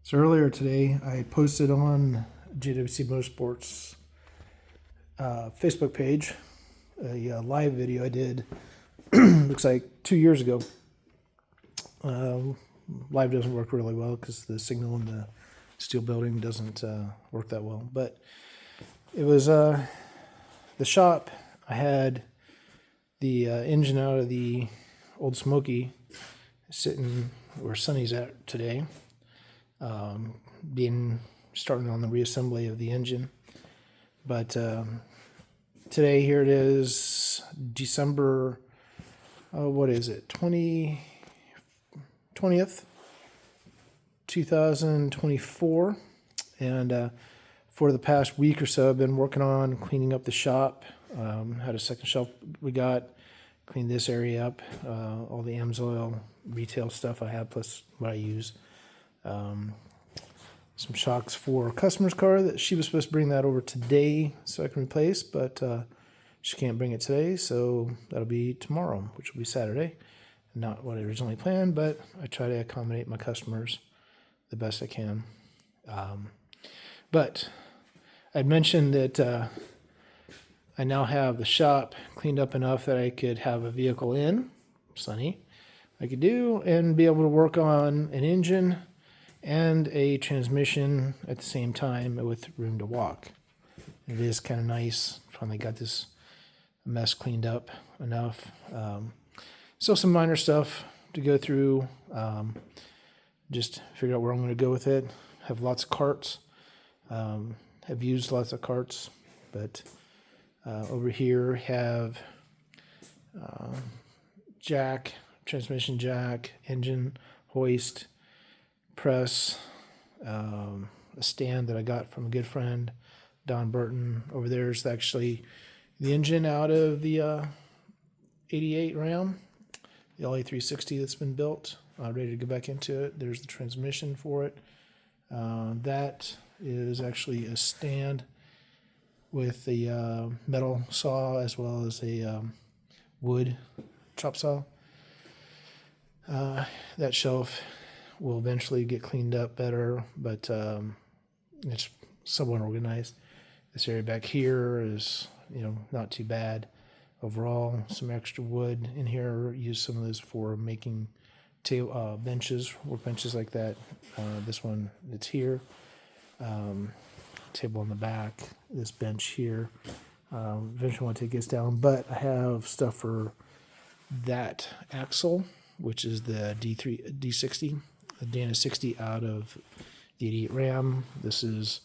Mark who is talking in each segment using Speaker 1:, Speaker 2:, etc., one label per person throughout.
Speaker 1: So earlier today, I posted on JWC Motorsports Facebook page a live video I did. Looks like 2 years ago. Live doesn't work really well because the signal in the steel building doesn't work that well. But it was the shop. I had the engine out of the old Smoky sitting where Sonny's at today. Starting on the reassembly of the engine. But today, here it is, December, what is it, 20th, 2024. And for the past week or so, I've been working on cleaning up the shop. Had a second shelf we got, cleaned this area up, all the AMSOIL retail stuff I have, plus what I use. Some shocks for a customer's car that she was supposed to bring that over today so I can replace, but she can't bring it today, so that'll be tomorrow, which will be Saturday. Not what I originally planned, but I try to accommodate my customers the best I can. But I'd mentioned that I now have the shop cleaned up enough that I could have a vehicle in, Sunny, I could do, and be able to work on an engine and a transmission at the same time with room to walk. It is kind of nice. Finally got this mess cleaned up enough. Still some minor stuff to go through. Just figure out where I'm going to go with it. Have lots of carts. Have used lots of carts, but over here have jack, transmission jack, engine hoist, press, a stand that I got from a good friend, Don Burton. Over there is actually the engine out of the 88 Ram, the LA360 that's been built, ready to go back into it. There's the transmission for it. That is actually a stand with a metal saw as well as a wood chop saw. That shelf will eventually get cleaned up better, but it's somewhat organized. This area back here is, not too bad overall. Some extra wood in here. Use some of this for making benches, workbenches like that. This one that's here. Table on the back. This bench here. Eventually want to take this down, but I have stuff for that axle, which is the D60. The Dana 60 out of the 88 Ram. This is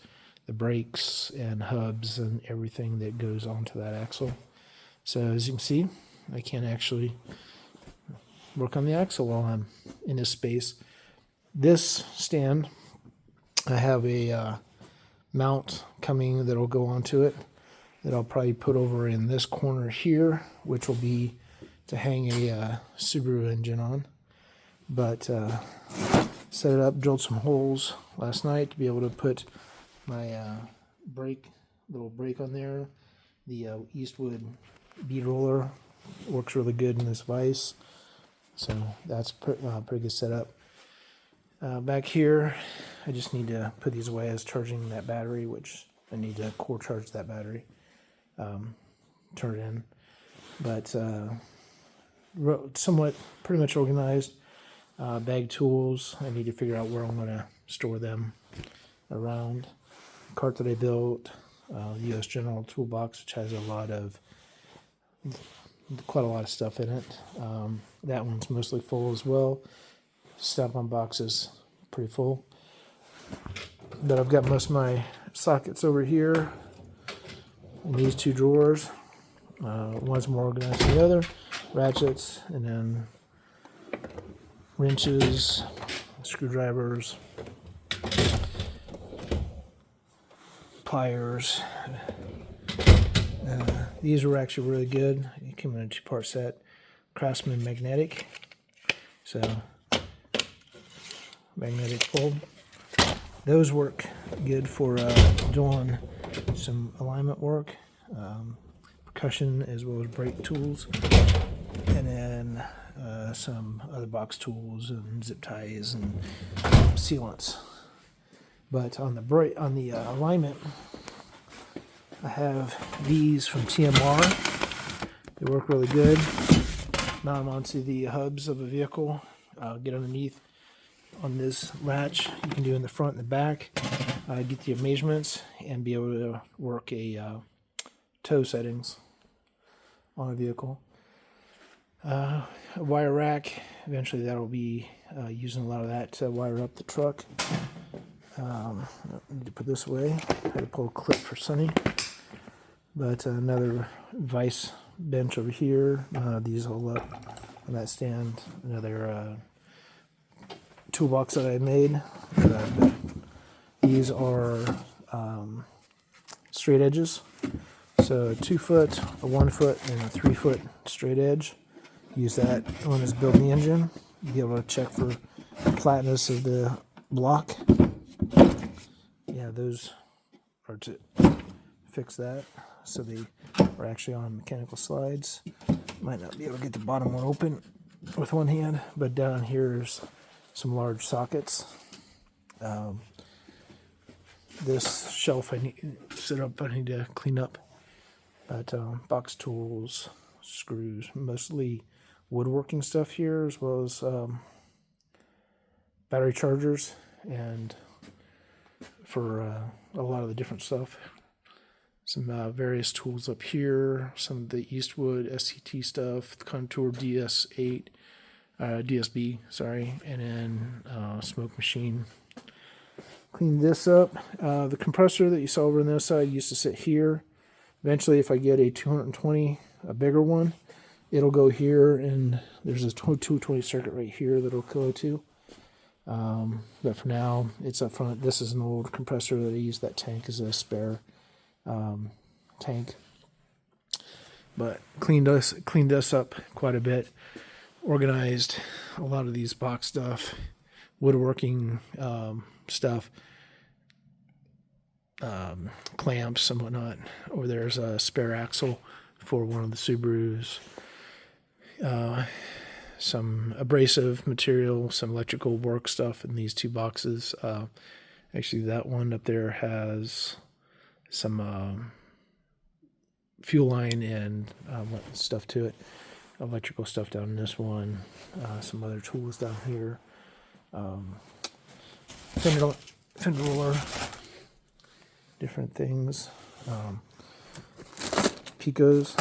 Speaker 1: the brakes and hubs and everything that goes onto that axle. So as you can see, I can actually work on the axle while I'm in this space. This stand, I have a mount coming that'll go onto it that I'll probably put over in this corner here, which will be to hang a Subaru engine on. But set it up, drilled some holes last night to be able to put my little brake on there. The Eastwood bead roller works really good in this vise, so that's pretty good setup. Back here, I just need to put these away as charging that battery, which I need to core charge that battery, turn it in. But somewhat pretty much organized. Bag tools, I need to figure out where I'm going to store them around. Cart that I built, U.S. General toolbox, which has quite a lot of stuff in it. That one's mostly full as well. Snap-on box is pretty full. But I've got most of my sockets over here in these two drawers. One's more organized than the other. Ratchets, and then wrenches, screwdrivers, pliers. These were actually really good. It came in a 2-part set. Craftsman magnetic. So, magnetic pull. Those work good for doing some alignment work, percussion, as well as brake tools. And then some other box tools and zip ties and sealants. But on the alignment, I have these from TMR. They work really good. Mount them onto the hubs of a vehicle. Get underneath on this latch. You can do in the front and the back. Get the measurements and be able to work a tow settings on a vehicle. A wire rack. Eventually, that'll be using a lot of that to wire up the truck. I need to put this away. I had to pull a clip for Sunny. But another vice bench over here. These hold up on that stand. Another toolbox that I made. These are straight edges. So a 2 foot, a 1 foot, and a 3 foot straight edge. Use that when it's building the engine. You'll be able to check for flatness of the block. Yeah, those are to fix that. So they are actually on mechanical slides. Might not be able to get the bottom one open with one hand, but down here's some large sockets. This shelf I need to set up, I need to clean up. But box tools, screws, mostly woodworking stuff here, as well as battery chargers, and for a lot of the different stuff. Some various tools up here, some of the Eastwood SCT stuff, the Contour DS8, DSB, sorry, and then smoke machine. Clean this up. The compressor that you saw over on this side used to sit here. Eventually, if I get a 220, a bigger one, it'll go here, and there's a 220 circuit right here that'll go to. But for now, it's up front. This is an old compressor that I use. That tank as a spare tank. But cleaned us up quite a bit. Organized a lot of these box stuff, woodworking stuff, clamps and whatnot. Over there's a spare axle for one of the Subarus. Some abrasive material, some electrical work stuff in these two boxes. Actually, that one up there has some fuel line and stuff to it. Electrical stuff down in this one. Some other tools down here. Fender roller. Different things. Picos.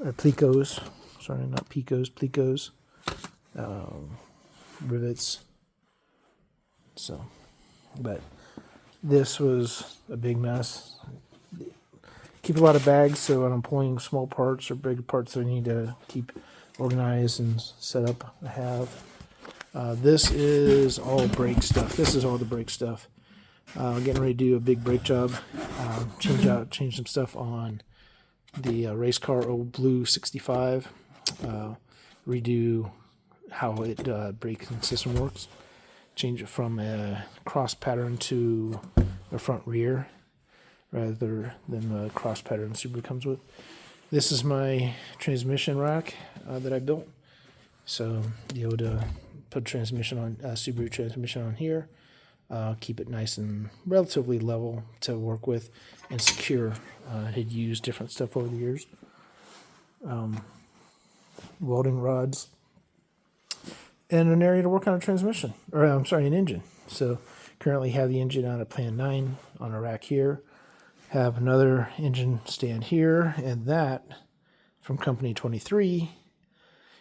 Speaker 1: Plecos. Sorry, not Picos. Plecos. Rivets. So, but this was a big mess. Keep a lot of bags, so when I'm pulling small parts or big parts that I need to keep organized and set up, I have. This is all brake stuff. This is all the brake stuff. Getting ready to do a big brake job. Change some stuff on the race car old blue 65. Redo how it braking system works. Change it from a cross pattern to a front rear, rather than the cross pattern Subaru comes with. This is my transmission rack that I built. So be able to put transmission on Subaru transmission on here, keep it nice and relatively level to work with and secure. I had used different stuff over the years. Welding rods, and an area to work on a transmission, or I'm sorry, an engine. So currently have the engine on a Plan 9 on a rack here. Have another engine stand here, and that from Company 23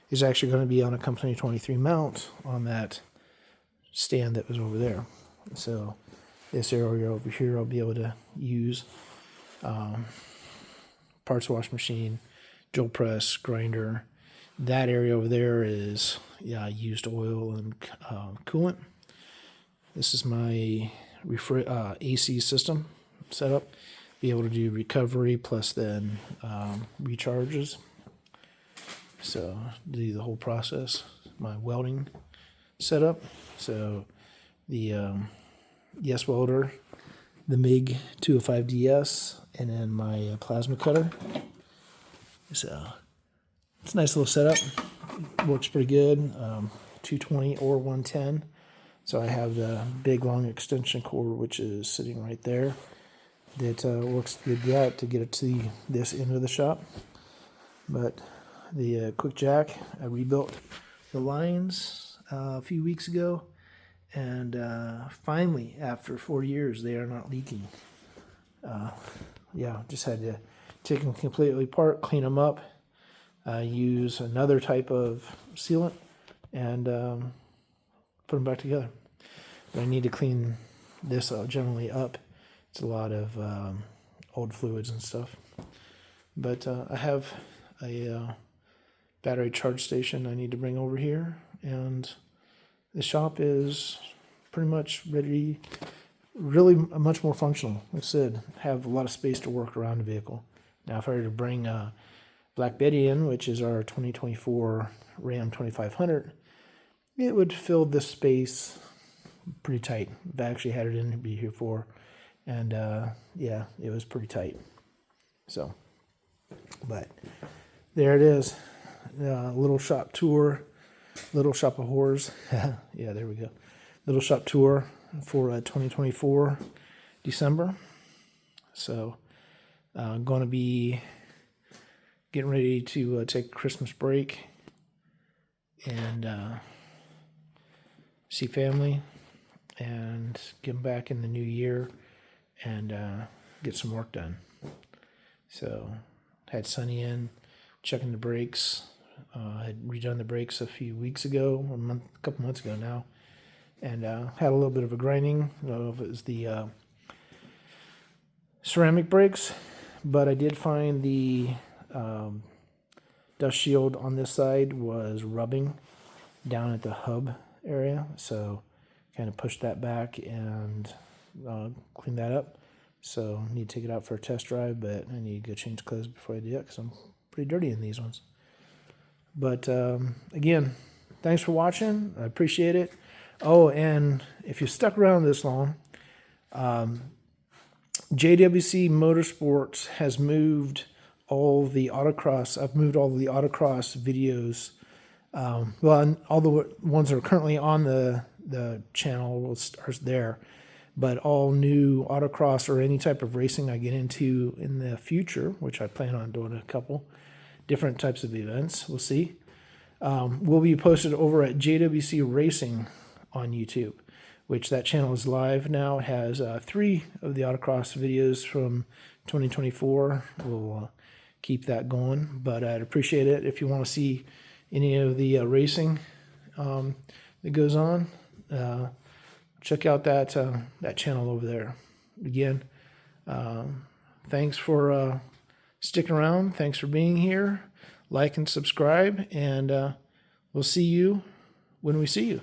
Speaker 1: is actually going to be on a Company 23 mount on that stand that was over there. So this area over here I'll be able to use parts wash machine, drill press, grinder. That area over there is used oil and coolant. This is my AC system setup. Be able to do recovery plus then recharges. So do the whole process. My welding setup. So the Yes welder, the MIG 205DS, and then my plasma cutter. So it's a nice little setup. Works pretty good. 220 or 110. So I have the big long extension cord, which is sitting right there, that works good to get it to this end of the shop. But the quick jack, I rebuilt the lines a few weeks ago, and finally, after 4 years, they are not leaking. Yeah, just had to take them completely apart, clean them up, use another type of sealant, and put them back together. But I need to clean this generally up. It's a lot of old fluids and stuff. But I have a battery charge station I need to bring over here, and the shop is pretty much ready, really much more functional. Like I said, have a lot of space to work around the vehicle. Now if I were to bring Black Betty in, which is our 2024 Ram 2500, it would fill this space pretty tight. I've actually had it in to be here for, and yeah, it was pretty tight. So, but there it is. Little shop tour, little shop of horrors. Yeah, there we go. Little shop tour for 2024 December. So, going to be getting ready to take Christmas break and see family and get back in the new year and get some work done. So had Sunny in checking the brakes. I had redone the brakes a few weeks ago, a couple months ago now, and had a little bit of a grinding. I don't know if it was the ceramic brakes, but I did find the dust shield on this side was rubbing down at the hub area, so kind of pushed that back and clean that up. So I need to take it out for a test drive, but I need to go change clothes before I do that because I'm pretty dirty in these ones. But again, thanks for watching. I appreciate it. Oh, and if you stuck around this long, JWC Motorsports has moved all the autocross. I've moved all the autocross videos. Well, all the ones that are currently on the channel will start there. But all new autocross or any type of racing I get into in the future, which I plan on doing a couple different types of events, we'll see, will be posted over at JWC Racing on YouTube, which that channel is live now. It has 3 of the autocross videos from 2024. We'll keep that going, but I'd appreciate it if you want to see any of the racing that goes on. Check out that channel over there. Again, thanks for sticking around. Thanks for being here. Like and subscribe, and we'll see you when we see you.